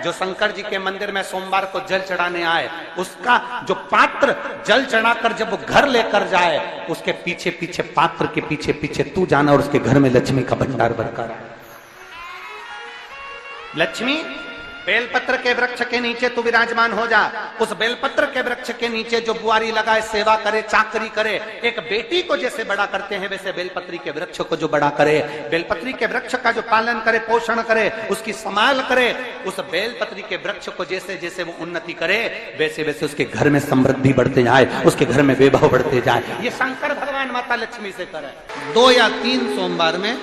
जो शंकर जी के मंदिर में सोमवार को जल चढ़ाने आए, उसका जो पात्र जल चढ़ाकर जब वो घर लेकर जाए, उसके पीछे पीछे, पात्र के पीछे पीछे तू जाना और उसके घर में लक्ष्मी का भंडार भरकर आए। लक्ष्मी बेलपत्र के वृक्ष के नीचे तू विराजमान हो जा। उस बेलपत्र के वृक्ष के नीचे जो बुआरी लगाए, सेवा करे, चाकरी करे, एक बेटी को जैसे बड़ा करते हैं वैसे बेलपत्री के वृक्ष को जो बड़ा करे, बेलपत्री के वृक्ष का जो पालन करे, पोषण करे, उसकी संभाल करे, उस बेलपत्री के वृक्ष को जैसे जैसे वो उन्नति करे, वैसे वैसे उसके घर में समृद्धि बढ़ते जाए, उसके घर में वैभव बढ़ते जाए। ये शंकर भगवान माता लक्ष्मी से करे। 2 या 3 सोमवार में,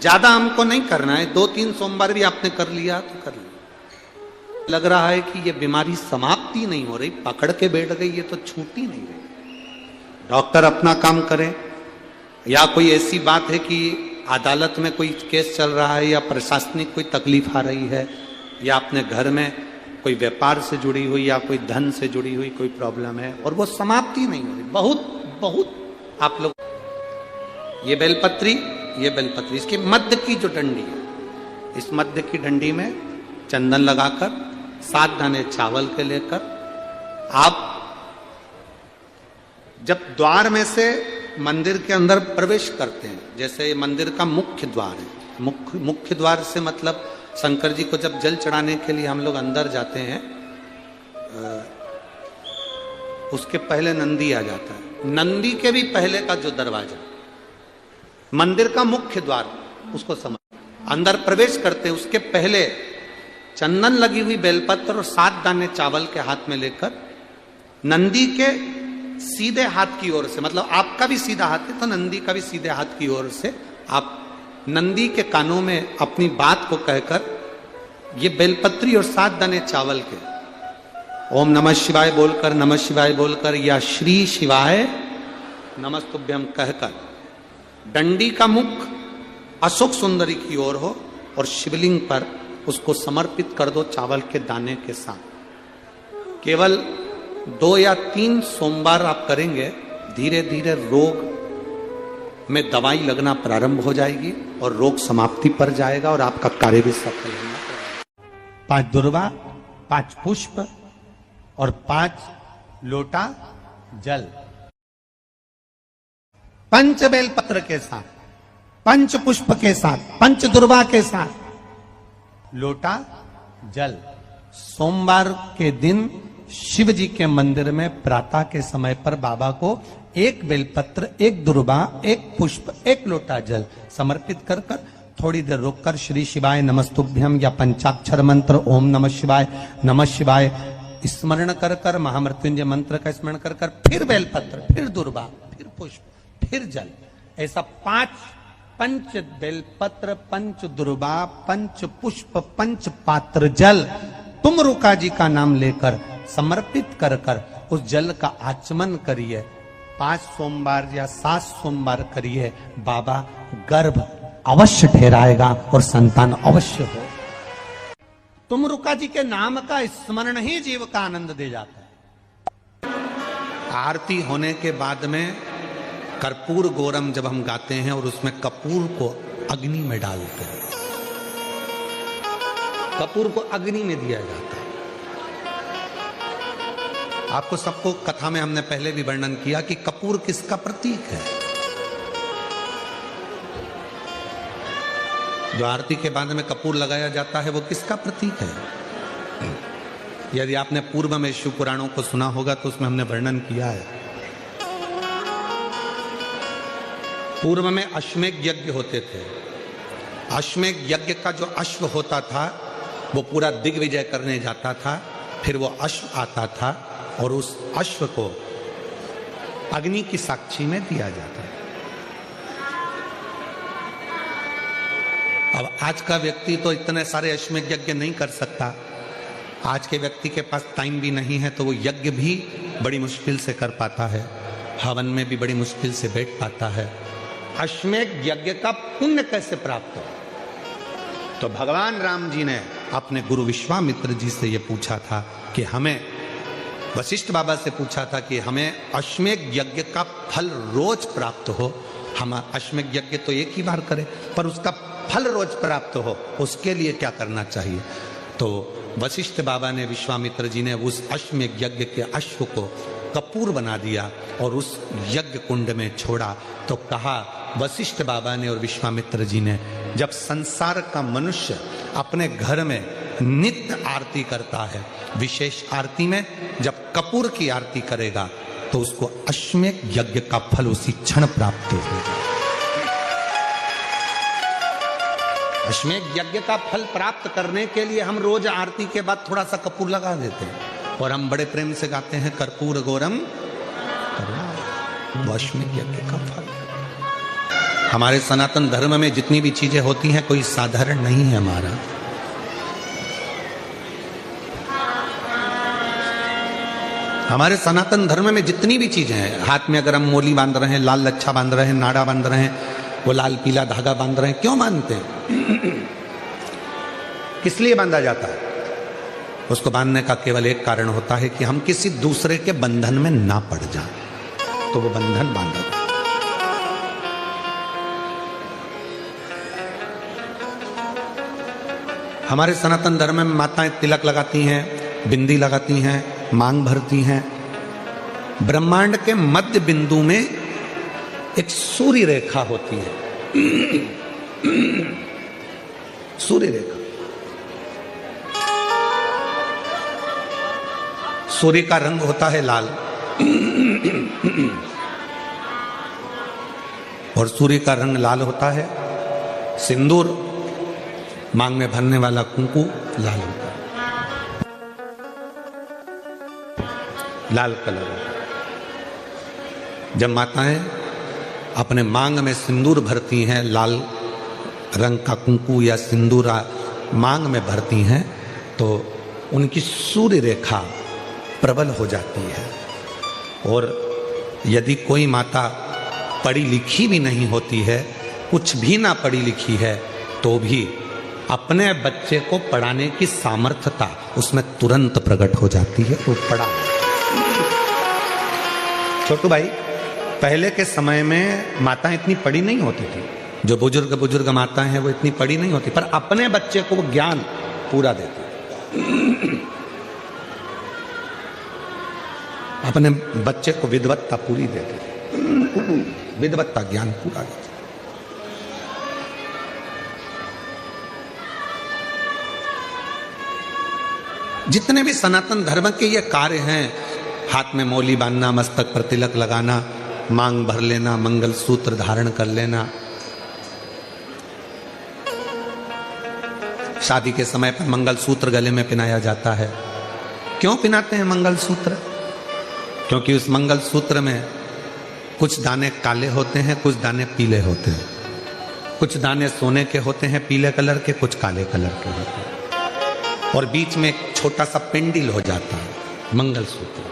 ज्यादा हमको नहीं करना है, 2-3 सोमवार भी आपने कर लिया तो कर लिया। लग रहा है कि ये बीमारी समाप्ति नहीं हो रही, पकड़ के बैठ गई, ये तो छूटी नहीं रही। डॉक्टर अपना काम करें, या कोई ऐसी बात है कि अदालत में कोई केस चल रहा है, या प्रशासनिक कोई तकलीफ आ रही है, या अपने घर में कोई व्यापार से जुड़ी हुई या कोई धन से जुड़ी हुई कोई प्रॉब्लम है और वो समाप्ति नहीं हो रही। बहुत आप लोग ये बेलपत्री, इसके मध्य की जो डंडी है, इस मध्य की डंडी में चंदन लगाकर 7 दाने चावल के लेकर आप जब द्वार में से मंदिर के अंदर प्रवेश करते हैं, जैसे मंदिर का मुख्य द्वार है, मुख्य द्वार से मतलब शंकर जी को जब जल चढ़ाने के लिए हम लोग अंदर जाते हैं, उसके पहले नंदी आ जाता है। नंदी के भी पहले का जो दरवाजा, मंदिर का मुख्य द्वार, उसको समझ अंदर प्रवेश करते हैं, उसके पहले चंदन लगी हुई बेलपत्र और 7 दाने चावल के हाथ में लेकर नंदी के सीधे हाथ की ओर से, मतलब आपका भी सीधा हाथ है तो नंदी का भी सीधे हाथ की ओर से आप नंदी के कानों में अपनी बात को कहकर ये बेलपत्री और 7 दाने चावल के ओम नमः शिवाय बोलकर, नमः शिवाय बोलकर, या श्री शिवाय नमस्तुभ्यम कहकर डंडी का मुख अशोक सुंदरी की ओर हो और शिवलिंग पर उसको समर्पित कर दो चावल के दाने के साथ। केवल 2 या 3 सोमवार आप करेंगे, धीरे धीरे रोग में दवाई लगना प्रारंभ हो जाएगी और रोग समाप्ति पर जाएगा और आपका कार्य भी सफल होगा। 5 दुर्वा, 5 पुष्प और 5 लोटा जल, 5 बेलपत्र के साथ, 5 पुष्प के साथ, 5 दुर्वा के साथ, लोटा जल, सोमवार के दिन शिव जी के मंदिर में प्रातः के समय पर बाबा को 1 बेलपत्र, 1 दुर्वा, 1 पुष्प, 1 लोटा जल समर्पित कर कर थोड़ी देर रोककर श्री शिवाय नमस्तुभ्यम या पंचाक्षर मंत्र ओम नमः शिवाय स्मरण कर कर, महामृत्युंजय मंत्र का स्मरण कर कर, फिर बेलपत्र, फिर दुर्वा, फिर पुष्प, फिर जल, ऐसा 5 बेलपत्र, 5 दुर्वा, 5 पुष्प, 5 पात्र जल तुम रुका जी का नाम लेकर समर्पित कर कर उस जल का आचमन करिए। 5 सोमवार या 7 सोमवार करिए, बाबा गर्भ अवश्य ठहराएगा और संतान अवश्य हो। तुम रुका जी के नाम का स्मरण ही जीव का आनंद दे जाता है। आरती होने के बाद में कर्पूर गौरम जब हम गाते हैं और उसमें कपूर को अग्नि में डालते हैं, कपूर को अग्नि में दिया जाता है। आपको सबको कथा में हमने पहले भी वर्णन किया कि कपूर किसका प्रतीक है। जो आरती के बाद में कपूर लगाया जाता है वो किसका प्रतीक है। यदि आपने पूर्व में शिव पुराणों को सुना होगा तो उसमें हमने वर्णन किया है। पूर्व में अश्वमेध यज्ञ होते थे। अश्वमेध यज्ञ का जो अश्व होता था वो पूरा दिग्विजय करने जाता था, फिर वो अश्व आता था और उस अश्व को अग्नि की साक्षी में दिया जाता है। अब आज का व्यक्ति तो इतने सारे अश्वमेध यज्ञ नहीं कर सकता। आज के व्यक्ति के पास टाइम भी नहीं है तो वो यज्ञ भी बड़ी मुश्किल से कर पाता है, हवन में भी बड़ी मुश्किल से बैठ पाता है। अश्वमेध यज्ञ का पुण्य कैसे प्राप्त हो? तो भगवान राम जी ने अपने गुरु विश्वामित्र जी से यह पूछा था कि हमें, वशिष्ठ बाबा से पूछा था कि हमें अश्वमेध यज्ञ का फल रोज प्राप्त हो। हम अश्वमेध यज्ञ तो एक ही बार करें पर उसका फल रोज प्राप्त हो, उसके लिए क्या करना चाहिए? तो वशिष्ठ बाबा ने, विश्वामित्र जी ने उस अश्वमेध यज्ञ के अश्व को कपूर बना दिया और उस यज्ञ कुंड में छोड़ा। तो कहा वशिष्ठ बाबा ने और विश्वामित्र जी ने, जब संसार का मनुष्य अपने घर में नित्य आरती करता है, विशेष आरती में जब कपूर की आरती करेगा तो उसको अश्वमेध यज्ञ का फल उसी क्षण प्राप्त होगा। अश्वमेध यज्ञ का फल प्राप्त करने के लिए हम रोज आरती के बाद थोड़ा सा कपूर लगा देते हैं और हम बड़े प्रेम से गाते हैं कर्पूर गौरम करुणा। अश्वमेध यज्ञ का फल हमारे सनातन धर्म में जितनी भी चीजें होती हैं कोई साधारण नहीं है। हमारा हमारे सनातन धर्म में जितनी भी चीजें हैं, हाथ में अगर हम मोली बांध रहे हैं, लाल लच्छा बांध रहे हैं, नाड़ा बांध रहे हैं, वो लाल पीला धागा बांध रहे हैं, क्यों बांधते हैं? किस लिए बांधा जाता है? उसको बांधने का केवल एक कारण होता है कि हम किसी दूसरे के बंधन में ना पड़ जाएं, तो वो बंधन बांधा। हमारे सनातन धर्म में माताएं तिलक लगाती हैं, बिंदी लगाती हैं, मांग भरती हैं। ब्रह्मांड के मध्य बिंदु में एक सूर्य रेखा होती है, सूर्य रेखा। सूर्य का रंग होता है लाल और सूर्य का रंग लाल होता है। सिंदूर, मांग में भरने वाला कुंकू लाल होता है, लाल कलर होता है। जब माताएं अपने मांग में सिंदूर भरती हैं, लाल रंग का कुंकू या सिंदूर मांग में भरती हैं, तो उनकी सूर्य रेखा प्रबल हो जाती है। और यदि कोई माता पढ़ी लिखी भी नहीं होती है, कुछ भी ना पढ़ी लिखी है, तो भी अपने बच्चे को पढ़ाने की सामर्थ्यता उसमें तुरंत प्रकट हो जाती है। वो पढ़ा। छोटू भाई, पहले के समय में माताएं इतनी पढ़ी नहीं होती थी। जो बुजुर्ग माताएं हैं वो इतनी पढ़ी नहीं होती, पर अपने बच्चे को वो ज्ञान पूरा देती, अपने बच्चे को विद्वत्ता पूरी देती, विद्वत्ता ज्ञान पूरा देती। जितने भी सनातन धर्म के ये कार्य हैं, हाथ में मौली बांधना, मस्तक पर तिलक लगाना, मांग भर लेना, मंगल सूत्र धारण कर लेना, शादी के समय पर मंगल सूत्र गले में पहनाया जाता है। क्यों पहनाते हैं मंगल सूत्र? क्योंकि उस मंगल सूत्र में कुछ दाने काले होते हैं, कुछ दाने पीले होते हैं, कुछ दाने सोने के होते हैं पीले कलर के, कुछ काले कलर के होते हैं, और बीच में एक छोटा सा पेंडिल हो जाता है मंगल सूत्र।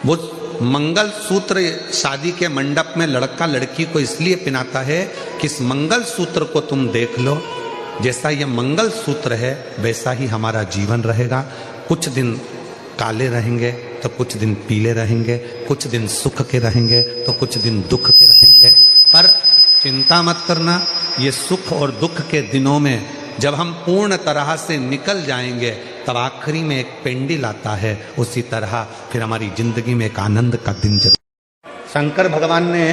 वो मंगल सूत्र शादी के मंडप में लड़का लड़की को इसलिए पहनाता है कि इस मंगल सूत्र को तुम देख लो, जैसा ये मंगल सूत्र है वैसा ही हमारा जीवन रहेगा। कुछ दिन काले रहेंगे तो कुछ दिन पीले रहेंगे, कुछ दिन सुख के रहेंगे तो कुछ दिन दुख के रहेंगे। पर चिंता मत करना, ये सुख और दुख के दिनों में जब हम पूर्ण तरह से निकल जाएंगे तब आखिरी में एक पेंडिल आता है, उसी तरह फिर हमारी जिंदगी में एक आनंद का दिन जब शंकर भगवान ने,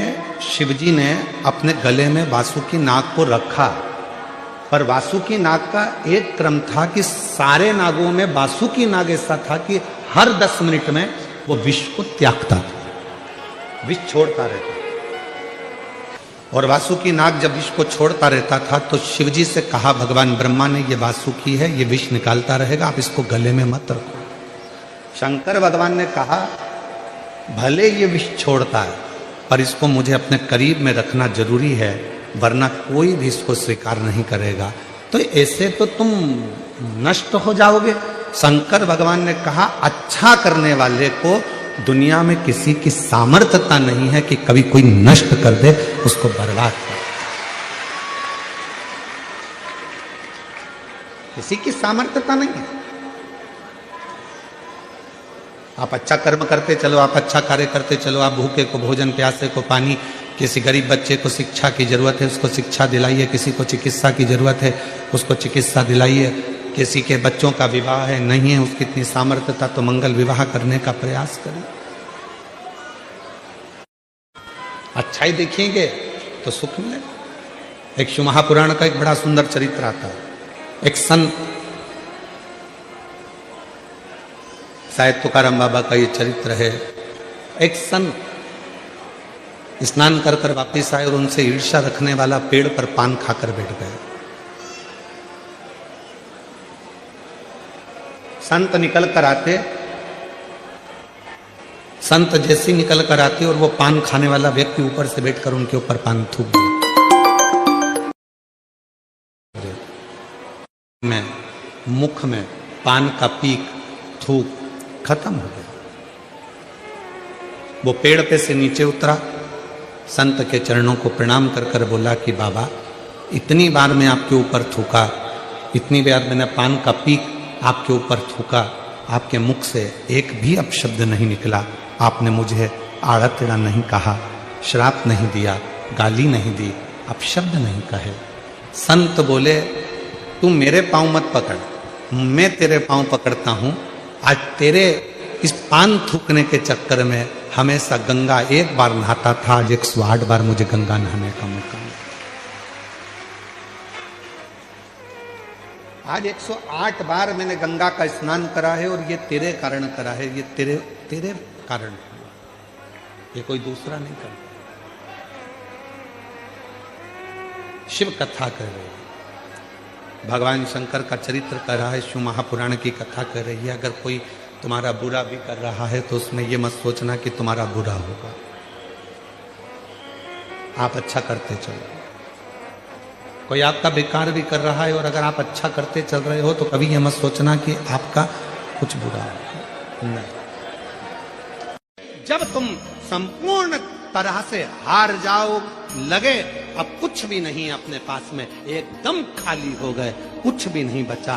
शिवजी ने अपने गले में वासुकी नाग को रखा, पर वासुकी नाग का एक क्रम था कि सारे नागों में वासुकी नाग ऐसा था कि हर 10 मिनट में वो विष को त्यागता था, विष छोड़ता रहता। और वासुकी नाग जब विष को छोड़ता रहता था तो शिवजी से कहा भगवान ब्रह्मा ने, ये वासुकी है, ये विष निकालता रहेगा, आप इसको गले में मत रखो। शंकर भगवान ने कहा भले ये विष छोड़ता है पर इसको मुझे अपने करीब में रखना जरूरी है, वरना कोई भी इसको स्वीकार नहीं करेगा, तो ऐसे तो तुम नष्ट हो जाओगे। शंकर भगवान ने कहा अच्छा करने वाले को दुनिया में किसी की सामर्थ्यता नहीं है कि कभी कोई नष्ट कर दे, उसको बर्बाद कर। किसी की सामर्थ्यता नहीं है। आप अच्छा कर्म करते चलो, आप अच्छा कार्य करते चलो, आप भूखे को भोजन, प्यासे को पानी, किसी गरीब बच्चे को शिक्षा की जरूरत है उसको शिक्षा दिलाइए, किसी को चिकित्सा की जरूरत है उसको चिकित्सा दिलाइए, किसी के बच्चों का विवाह है, नहीं है उसकी इतनी सामर्थ्यता, तो मंगल विवाह करने का प्रयास करें। अच्छाई देखेंगे तो सुख मिलेगा। एक शिव महापुराण का एक बड़ा सुंदर चरित्र आता है। एक संत, शायद तुकाराम बाबा का ये चरित्र है। एक संत स्नान कर कर वापिस आए और उनसे ईर्ष्या रखने वाला पेड़ पर पान खाकर बैठ गए। संत निकल कर आते, संत जैसे निकल कर आते और वो पान खाने वाला व्यक्ति ऊपर से बैठकर उनके ऊपर पान थूक दिया। में मुख में पान का पीक थूक खत्म हो गया। वो पेड़ पे से नीचे उतरा, संत के चरणों को प्रणाम कर कर बोला कि बाबा, इतनी बार मैं आपके ऊपर थूका, इतनी बार मैंने पान का पीक आपके ऊपर थूका, आपके मुख से एक भी अपशब्द नहीं निकला। आपने मुझे आड़ा टेढ़ा नहीं कहा, श्राप नहीं दिया, गाली नहीं दी, अपशब्द नहीं कहे। संत बोले, तू मेरे पांव मत पकड़, मैं तेरे पांव पकड़ता हूं। आज तेरे इस पान थूकने के चक्कर में हमेशा गंगा एक बार नहाता था, आज 108 बार मुझे गंगा नहाने का मौका मिला। आज 108 बार मैंने गंगा का स्नान करा है और ये तेरे कारण करा है, ये तेरे कारण, ये कोई दूसरा नहीं करता। शिव कथा कर रहे हैं, भगवान शंकर का चरित्र कर रहा है, शिव महापुराण की कथा कर रही है। अगर कोई तुम्हारा बुरा भी कर रहा है तो उसमें यह मत सोचना कि तुम्हारा बुरा होगा, आप अच्छा करते चलो। कोई आपका बेकार भी कर रहा है और अगर आप अच्छा करते चल रहे हो तो कभी यह मत सोचना कि आपका कुछ बुरा होगा। नहीं, जब तुम संपूर्ण तरह से हार जाओ, लगे अब कुछ भी नहीं अपने पास में, एकदम खाली हो गए, कुछ भी नहीं बचा,